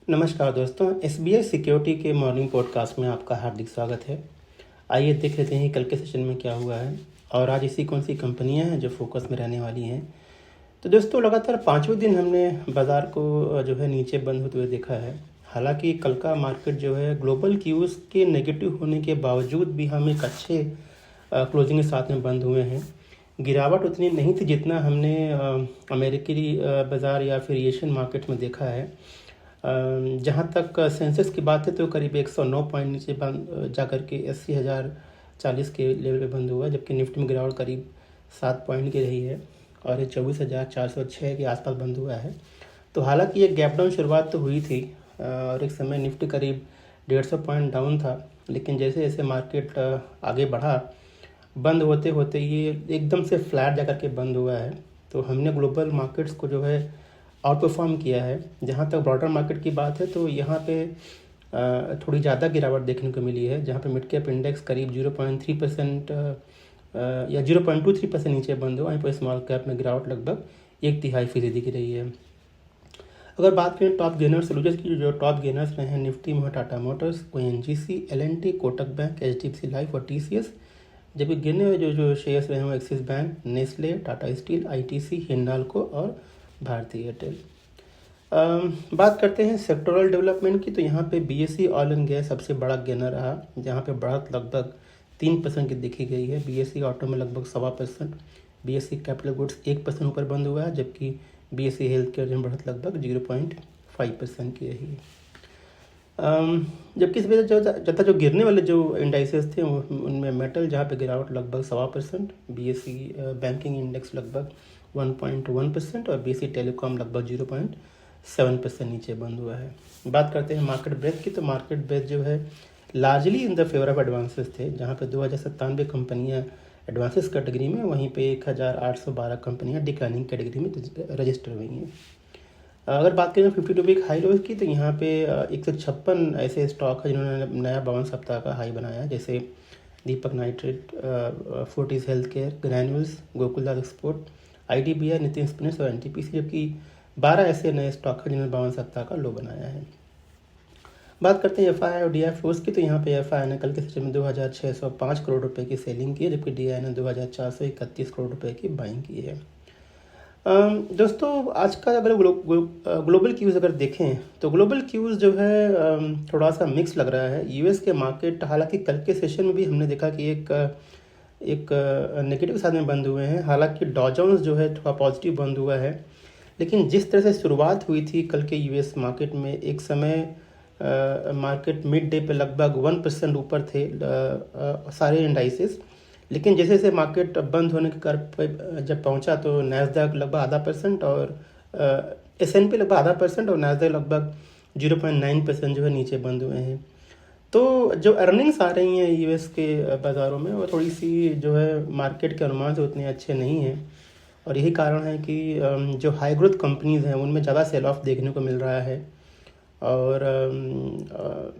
नमस्कार दोस्तों, SBI security के मॉर्निंग पॉडकास्ट में आपका हार्दिक स्वागत है। आइए देख लेते हैं कल के सेशन में क्या हुआ है और आज ऐसी कौन सी कंपनियां हैं जो फोकस में रहने वाली हैं। तो दोस्तों, लगातार पाँचवें दिन हमने बाज़ार को जो है नीचे बंद होते हुए देखा है। हालांकि कल का मार्केट जो है ग्लोबल क्यूज़ के नेगेटिव होने के बावजूद भी हम एक अच्छे क्लोजिंग के साथ में बंद हुए हैं। गिरावट उतनी नहीं थी जितना हमने अमेरिकी बाज़ार या फिर एशियन मार्केट में देखा है। जहाँ तक सेंसेक्स की बात है तो करीब 109 पॉइंट नीचे बंद जा कर के 80,040 के लेवल पे बंद हुआ, जबकि निफ्टी में गिरावट करीब 7 पॉइंट की रही है और ये 24,406 के आसपास बंद हुआ है। तो हालांकि ये गैप डाउन शुरुआत तो हुई थी और एक समय निफ्टी करीब 150 पॉइंट डाउन था, लेकिन जैसे जैसे मार्केट आगे बढ़ा, बंद होते होते ये एकदम से फ्लैट जा कर के बंद हुआ है। तो हमने ग्लोबल मार्केट्स को जो है आउट परफॉर्म किया है। जहाँ तक ब्रॉडर मार्केट की बात है तो यहाँ पे थोड़ी ज़्यादा गिरावट देखने को मिली है, जहाँ पे मिड कैप इंडेक्स करीब 0.3% या 0.23% नीचे बंद हुआ। वहीं पर स्मॉल कैप में गिरावट लगभग 1/3% की रही है। अगर बात करें टॉप गेनर्स सोल्यूजर्स की, जो टॉप गेनर्स रहे हैं निफ्टी में Tata Motors, ONGC, L&T, Kotak Bank, HDFC Life और टीसीएस। जबकि गिने हुए जो शेयर्स रहे हैं Axis Bank, Nestle, Tata Steel, ITC, Hindalco और भारतीय एयरटेल। बात करते हैं सेक्टोरल डेवलपमेंट की, तो यहाँ पे बीएसई ऑयल एंड गैस सबसे बड़ा गेनर रहा, जहाँ पे बढ़त लगभग 3% की देखी गई है। बीएसई ऑटो में लगभग 1.25%, बीएसई कैपिटल गुड्स 1% ऊपर बंद हुआ है, जबकि बीएसई हेल्थ केयर में बढ़त लगभग 0.5% की रही है। जबकि इस वजह ज़्यादा जो गिरने वाले जो इंडाइसेस थे उनमें मेटल, जहाँ पे गिरावट लगभग 1.25%, बीएसई बैंकिंग इंडेक्स लगभग 1.1% और बीएसई टेलीकॉम लगभग 0.7% नीचे बंद हुआ है। बात करते हैं मार्केट ब्रेथ की, तो मार्केट ब्रेथ जो है largely in the favour of advances थे, जहाँ पे 2,097 कंपनियाँ एडवांसेस कैटेगरी में, वहीं पे 1,812 कंपनियाँ डिक्लाइनिंग कैटेगरी में रजिस्टर हुई हैं। अगर बात करें 52 वीक हाई लोज की, तो यहाँ पे 156 ऐसे स्टॉक है जिन्होंने नया 52 सप्ताह का हाई बनाया, जैसे Deepak nitrate, Fortis health care, Granules, Gokaldas export, IDBI, Nitin spinners और एनटीपीसी। जबकि 12 ऐसे नए स्टॉक हैं जिन्होंने 52 सप्ताह का लो बनाया है। बात करते हैं एफआई और डीआई फ्लोज की, तो यहाँ पे एफआई ने कल के सेशन में 2,605 करोड़ रुपए की सेलिंग की है, जबकि डीआई ने 2,431 करोड़ रुपए की बाइंग की है। दोस्तों, आज का अगर ग्लोबल क्यूज़ अगर देखें तो ग्लोबल क्यूज़ जो है थोड़ा सा मिक्स लग रहा है। यूएस के मार्केट हालांकि कल के सेशन में भी हमने देखा कि एक नेगेटिव साथ में बंद हुए हैं। हालांकि डॉ जोन्स जो है थोड़ा पॉजिटिव बंद हुआ है, लेकिन जिस तरह से शुरुआत हुई थी कल के यूएस मार्केट में, एक समय मार्केट मिड डे पे लगभग 1% ऊपर थे सारे इंडाइसेस, लेकिन जैसे जैसे मार्केट बंद होने के कर्व पर जब पहुंचा तो नैस्डैक लगभग 0.5% और एसएनपी लगभग 0.5% और नैस्डैक लगभग 0.9% जो है नीचे बंद हुए हैं। तो जो अर्निंग्स आ रही हैं यूएस के बाज़ारों में, वो थोड़ी सी जो है मार्केट के अनुमान से उतने अच्छे नहीं हैं, और यही कारण है कि जो हाई ग्रोथ कंपनीज़ हैं उनमें ज़्यादा सेल ऑफ देखने को मिल रहा है। और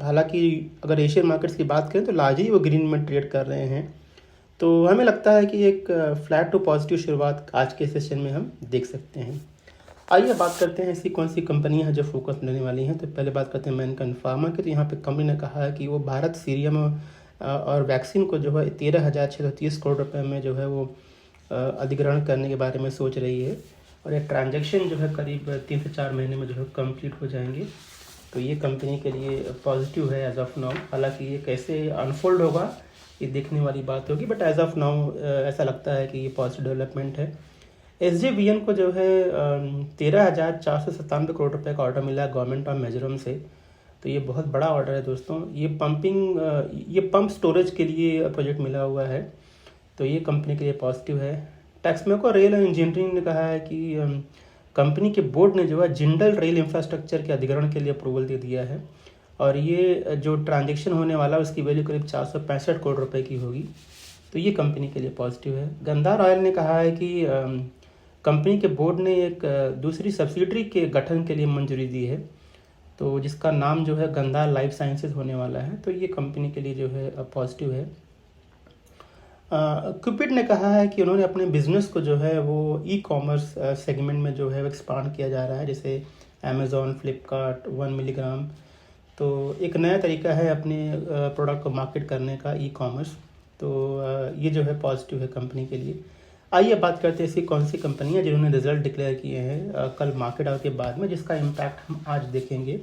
हालांकि अगर एशियन मार्केट्स की बात करें तो लार्जली वो ग्रीन में ट्रेड कर रहे हैं। तो हमें लगता है कि एक फ्लैट टू पॉजिटिव शुरुआत आज के सेशन में हम देख सकते हैं। आइए बात करते हैं ऐसी कौन सी कंपनियां हैं जो फोकस लेने वाली हैं। तो पहले बात करते हैं मैनकाइंड फार्मा की, तो यहाँ पे कंपनी ने कहा है कि वो भारत सीरियम और वैक्सीन को जो है 13,630 करोड़ रुपए में जो है वो अधिग्रहण करने के बारे में सोच रही है, और ये ट्रांजैक्शन जो है करीब 3 से 4 महीने में जो है कंप्लीट हो जाएंगे। तो ये कंपनी के लिए पॉजिटिव है एज ऑफ नाउ। हालांकि ये कैसे अनफोल्ड होगा ये देखने वाली बात होगी, बट एज ऑफ नाउ ऐसा लगता है कि ये पॉजिटिव डेवलपमेंट है। एसजेवीएन को जो है 13,497 करोड़ रुपए का ऑर्डर मिला है गवर्नमेंट ऑफ मिजोरम से। तो ये बहुत बड़ा ऑर्डर है दोस्तों। ये पंप स्टोरेज के लिए प्रोजेक्ट मिला हुआ है, तो ये कंपनी के लिए पॉजिटिव है। टैक्समेको रेल एंड इंजीनियरिंग ने कहा है कि कंपनी के बोर्ड ने जो है जिंदल रेल इंफ्रास्ट्रक्चर के अधिग्रहण के लिए अप्रूवल दे दिया है, और ये जो ट्रांजेक्शन होने वाला है उसकी वैल्यू करीब 465 करोड़ रुपए की होगी। तो ये कंपनी के लिए पॉजिटिव है। गंधार ऑयल ने कहा है कि कंपनी के बोर्ड ने एक दूसरी सब्सिडरी के गठन के लिए मंजूरी दी है, तो जिसका नाम जो है गंधार लाइफ साइंसेज होने वाला है। तो ये कंपनी के लिए जो है पॉजिटिव है। क्यूपिड ने कहा है कि उन्होंने अपने बिजनेस को जो है वो ई कॉमर्स सेगमेंट में जो है एक्सपांड किया जा रहा है, जैसे अमेज़ॉन, फ्लिपकार्ट, 1 मिलीग्राम। तो एक नया तरीका है अपने प्रोडक्ट को मार्केट करने का, ई कॉमर्स। तो ये जो है पॉजिटिव है कंपनी के लिए। आइए बात करते हैं ऐसी कौन सी कंपनियां जिन्होंने रिजल्ट डिक्लेयर किए हैं कल मार्केट आउट के बाद में, जिसका इम्पैक्ट हम आज देखेंगे।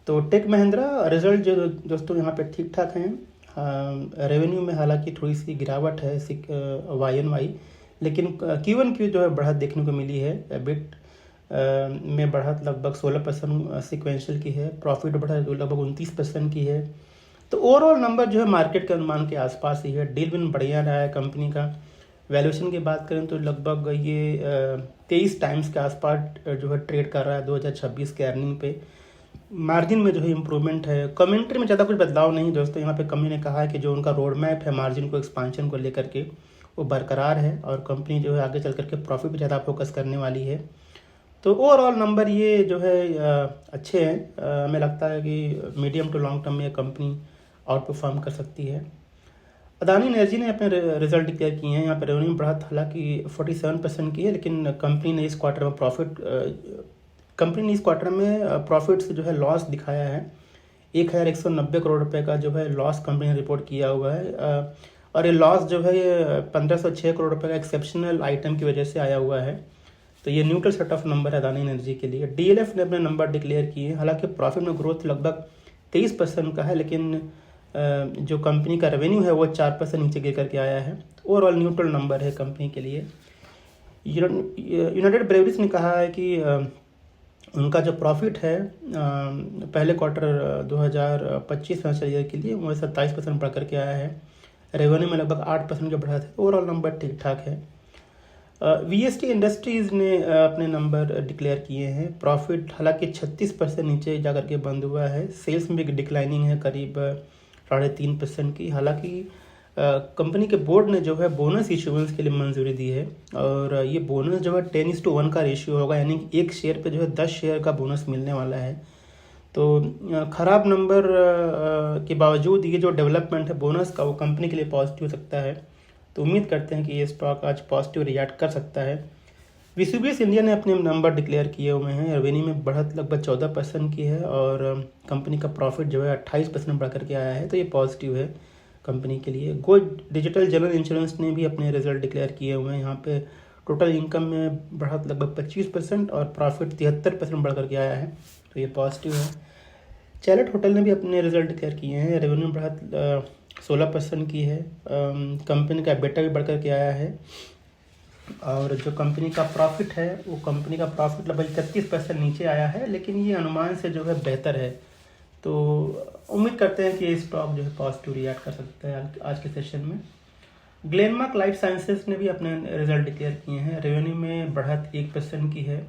तो टेक महिंद्रा रिजल्ट जो दोस्तों यहाँ पे ठीक ठाक हैं। रेवेन्यू में हालांकि थोड़ी सी गिरावट है YoY, लेकिन Q1Q जो है बढ़त देखने को मिली है। एबिट में बढ़त लगभग 16% सिक्वेंशियल की है। प्रॉफिट बढ़त लगभग 29% की है। तो ओवरऑल नंबर जो है मार्केट के अनुमान के आसपास ही है। डील विन बढ़िया रहा है कंपनी का। वैल्यूएशन की बात करें तो लगभग ये 23 टाइम्स के आसपास जो है ट्रेड कर रहा है 2026 के अर्निंग पे। मार्जिन में जो है इम्प्रूवमेंट है। कमेंट्री में ज़्यादा कुछ बदलाव नहीं दोस्तों। यहाँ पे कंपनी ने कहा है कि जो उनका रोड मैप है मार्जिन को एक्सपांशन को लेकर के, वो बरकरार है और कंपनी जो है आगे चल करके प्रॉफिट पर ज़्यादा फोकस करने वाली है। तो ओवरऑल नंबर ये जो है अच्छे हैं। हमें लगता है कि मीडियम टू लॉन्ग टर्म में ये कंपनी आउट परफॉर्म कर सकती है। अदानी एनर्जी ने अपने रिजल्ट डिक्लेयर किए हैं। यहाँ पर रेवेन्यू बढ़त हालांकि 47% की है, लेकिन कंपनी ने इस क्वार्टर में प्रॉफिट से जो है लॉस दिखाया है। 1190 करोड़ रुपए का जो है लॉस कंपनी ने रिपोर्ट किया हुआ है। और ये लॉस जो है ये 1506 करोड़ रुपए का एक्सेप्शनल आइटम की वजह से आया हुआ है। तो ये न्यूट्रल सेट ऑफ नंबर है अदानी एनर्जी के लिए। DLF ने अपने नंबर डिक्लेयर किए। हालांकि प्रॉफिट में ग्रोथ लगभग 23% का है, लेकिन जो कंपनी का रेवेन्यू है वो 4% नीचे गिर करके आया है। ओवरऑल न्यूट्रल नंबर है कंपनी के लिए। यूनाइटेड ब्रेवरीज ने कहा है कि उनका जो प्रॉफिट है पहले क्वार्टर 2025 फाइनेंशियल ईयर के लिए वो 27% बढ़ करके आया है। रेवेन्यू में लगभग 8% की बढ़त है। ओवरऑल नंबर ठीक ठाक है। VST इंडस्ट्रीज़ ने अपने नंबर डिक्लेयर किए हैं। प्रॉफिट हालांकि 36% नीचे जाकर के बंद हुआ है। सेल्स में भी डिक्लाइनिंग है करीब 3.5% की। हालांकि कंपनी के बोर्ड ने जो है बोनस इशुएंस के लिए मंजूरी दी है और ये बोनस जो है 10:1 का रेशियो होगा, यानी कि एक शेयर पे जो है 10 शेयर का बोनस मिलने वाला है। तो ख़राब नंबर के बावजूद ये जो डेवलपमेंट है बोनस का, वो कंपनी के लिए पॉजिटिव हो सकता है। तो उम्मीद करते हैं कि ये स्टॉक आज पॉजिटिव रिएक्ट कर सकता है। VCBS इंडिया ने अपने नंबर डिक्लेयर किए हुए हैं। रेवेन्यू में बढ़त लगभग 14% की है और कंपनी का प्रॉफिट जो है 28% बढ़ करके आया है। तो ये पॉजिटिव है कंपनी के लिए। गो डिजिटल जनरल इंश्योरेंस ने भी अपने रिजल्ट डिक्लेयर किए हुए हैं। यहाँ पे टोटल इनकम में बढ़त लगभग 25% और प्रॉफिट 73% बढ़ करके आया है। तो ये पॉजिटिव है। चैलेट होटल ने भी अपने रिजल्ट डिक्लेयर किए हैं। रेवेन्यू बढ़त 16% की है। कंपनी का एबिटा भी बढ़ करके आया है और जो कंपनी का प्रॉफिट है वो कंपनी का प्रॉफिट लगभग 31% नीचे आया है, लेकिन ये अनुमान से जो है बेहतर है। तो उम्मीद करते हैं कि ये स्टॉक जो है पॉजिटिव रिएक्ट कर सकता है आज के सेशन में। ग्लेनमार्क लाइफ साइंसेज ने भी अपने रिजल्ट डिक्लेयर किए हैं। रेवेन्यू में बढ़त 1% की है।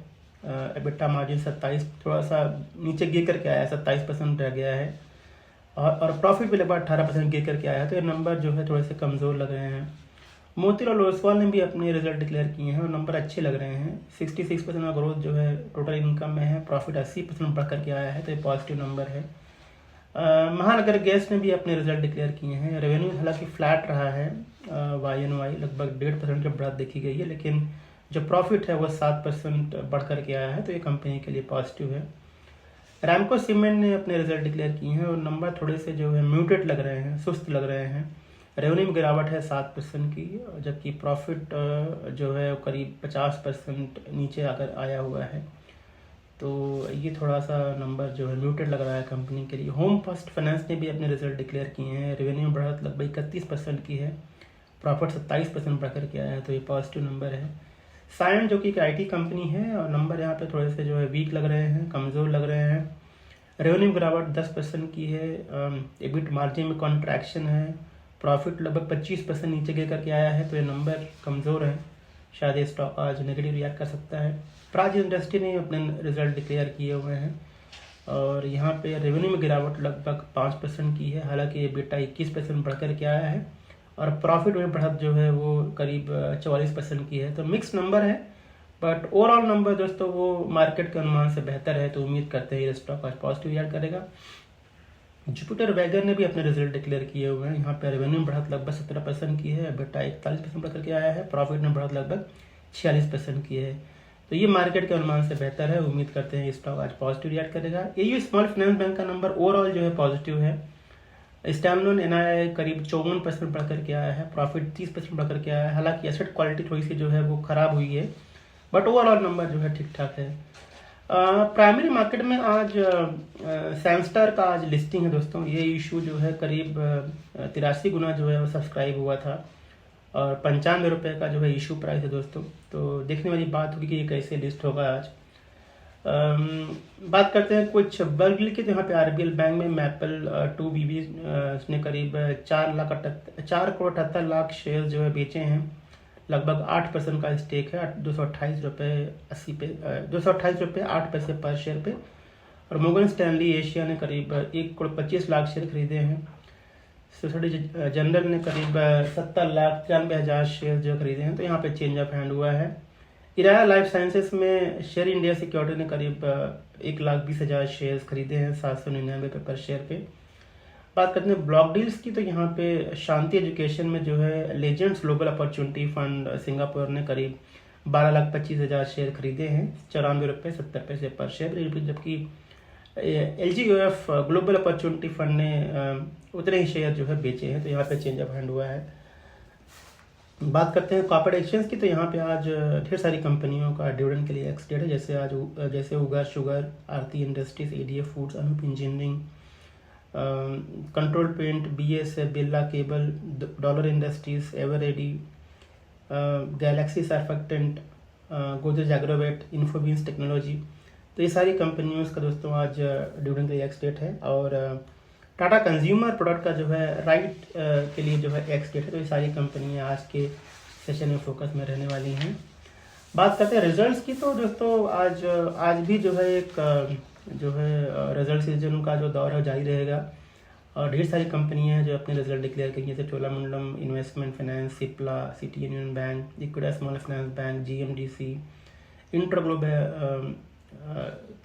एबिटा मार्जिन 27 थोड़ा सा नीचे गिर करके आया है, 27% रह गया है और प्रॉफिट भी लगभग 18% गिर करके आया है। तो ये नंबर जो है थोड़े से कमज़ोर लग रहे हैं। मोतीलाल ओसवाल ने भी अपने रिजल्ट डिक्लेयर किए हैं और नंबर अच्छे लग रहे हैं। 66% का ग्रोथ जो है टोटल इनकम में है। प्रॉफिट 80% बढ़ करके आया है। तो ये पॉजिटिव नंबर है। महानगर गैस ने भी अपने रिजल्ट डिक्लेयर किए हैं। रेवेन्यू हालांकि फ्लैट रहा है YoY, लगभग 1.5% की बढ़त देखी गई है, लेकिन जो प्रॉफिट है वो 7% बढ़ करके आया है। तो ये कंपनी के लिए पॉजिटिव है। रैमको सीमेंट ने अपने रिजल्ट डिक्लेयर किए हैं और नंबर थोड़े से जो है म्यूटेड लग रहे हैं, सुस्त लग रहे हैं। रेवेन्यू में गिरावट है 7% की, जबकि प्रॉफिट जो है करीब 50% नीचे आकर आया हुआ है। तो ये थोड़ा सा नंबर जो है म्यूटेड लग रहा है कंपनी के लिए। होम फर्स्ट फाइनेंस ने भी अपने रिजल्ट डिक्लेयर किए हैं। रेवेन्यू में बढ़त लगभग 31% की है। प्रॉफिट 27% बढ़ करके आया है। तो ये पॉजिटिव नंबर है। सायन जो कि एक IT कंपनी है और नंबर यहाँ पे थोड़े से जो है वीक लग रहे हैं, कमज़ोर लग रहे हैं। रेवेन्यू में गिरावट 10% की है। एबिट मार्जिन में कॉन्ट्रैक्शन है। प्रॉफिट लगभग 25% नीचे गिर करके आया है। तो ये नंबर कमज़ोर है, शायद ये स्टॉक आज नेगेटिव रिएक्ट कर सकता है। प्राज इंडस्ट्री ने अपने रिजल्ट डिक्लेयर किए हुए हैं और यहाँ पे रेवेन्यू में गिरावट लगभग 5% की है। हालांकि एबिटा 21% बढ़ करके आया है और प्रॉफिट में बढ़त जो है वो करीब 44% की है। तो मिक्स नंबर है, बट ओवरऑल नंबर दोस्तों वो मार्केट के अनुमान से बेहतर है। तो उम्मीद करते हैं ये स्टॉक आज पॉजिटिव रिएक्ट करेगा। जुपिटर वैगर ने भी अपने रिजल्ट डिक्लेयर किए हुए हैं। यहाँ पे रेवेन्यू में बढ़त लगभग 17% की है। एबिटा 41% बढ़ करके आया है। प्रॉफिट में बढ़त लगभग 46% की है। तो ये मार्केट के अनुमान से बेहतर है। उम्मीद करते हैं स्टॉक आज पॉजिटिव रिएक्ट करेगा। एयू स्मॉल फाइनेंस बैंक का नंबर ओवरऑल जो है पॉजिटिव है। स्टैंडअलोन एनआईआई करीब 54% बढ़ करके आया है, प्रॉफिट 30% बढ़ करके आया है। हालांकि एसेट क्वालिटी थोड़ी सी जो है वो खराब हुई है, बट ओवरऑल नंबर जो है ठीक ठाक है। प्राइमरी मार्केट में आज सैमस्टार का आज लिस्टिंग है दोस्तों। ये इशू जो है करीब 83 गुना जो है वो सब्सक्राइब हुआ था और 95 रुपये का जो है इशू प्राइस है दोस्तों। तो देखने वाली बात होगी कि ये कैसे लिस्ट होगा आज। बात करते हैं कुछ बल्क की। तो यहाँ पे आरबीएल बैंक में मैपल 2BB उसने करीब 4 करोड़ 78 लाख शेयर जो है बेचे हैं। लगभग 8% का स्टेक है, 228 रुपये 8 पैसे पर शेयर पे। और मोगन स्टैनली एशिया ने करीब 1 करोड़ 25 लाख शेयर खरीदे हैं। सोसाइटी जनरल ने करीब 70,93,000 शेयर जो खरीदे हैं। तो यहाँ पे चेंज ऑफ हैंड हुआ है। इराया लाइफ साइंसेस में शेयर इंडिया सिक्योरिटी ने करीब 1,20,000 शेयर खरीदे हैं 799 पर शेयर पे। बात करते हैं ब्लॉक डील्स की। तो यहाँ पे शांति एजुकेशन में जो है legends global opportunity fund Singapore ने करीब 12,25,000 शेयर खरीदे हैं 94 रुपये 70 पैसे पर शेयर। जबकि LGUF ग्लोबल अपॉर्चुनिटी फंड ने उतने ही शेयर जो है बेचे हैं। तो यहाँ पे चेंज ऑफ हैंड हुआ है। बात करते हैं कॉर्पोरेट एक्सचेंज की। तो यहाँ पे आज ढेर सारी कंपनियों का डिविडेंड के लिए एक्स डेट है। जैसे Ugar sugar, Aarti industries, ADF foods, Anup engineering, control paint, BASF, Birla cable, dollar industries, Eveready, galaxy surfactant, Godrej agrovet, Infobeans technology. तो ये सारी कंपनियों का दोस्तों आज डिविडेंड का एक्स डेट है। और टाटा कंज्यूमर प्रोडक्ट का जो है राइट के लिए जो है एक्स डेट है। तो ये सारी कंपनियां आज के सेशन में फोकस में रहने वाली हैं। बात करते हैं रिजल्ट्स की। तो दोस्तों आज भी जो है एक जो है रिजल्ट सीजन का जो दौर है जारी रहेगा और ढेर सारी कंपनियां हैं जो अपने रिजल्ट डिक्लेयर करेंगी। जैसे Cholamandalam investment finance, Cipla, city union bank, Equitas small finance bank, GMDC, Interglobal.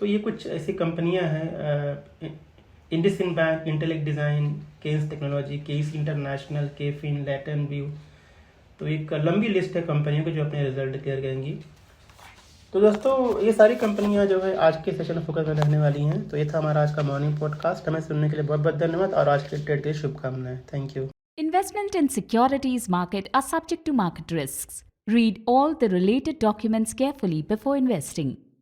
तो ये कुछ ऐसी कंपनियां हैं। IndusInd bank, intellect design, Kaynes technology, केस इंटरनेशनल, केफिन, लैटन व्यू। तो एक लंबी लिस्ट है कंपनियों की जो अपने रिजल्ट डिक्लेयर करेंगी। तो दोस्तों ये सारी कंपनियां जो है आज के सेशन में फोकस में रहने वाली हैं। तो ये था हमारा आज का मॉर्निंग पॉडकास्ट। हमें सुनने के लिए बहुत बहुत धन्यवाद और आज के ट्रेड के लिए शुभकामनाएं। Thank you. Investment in securities market are subject to market risks. Read all the related documents carefully before investing.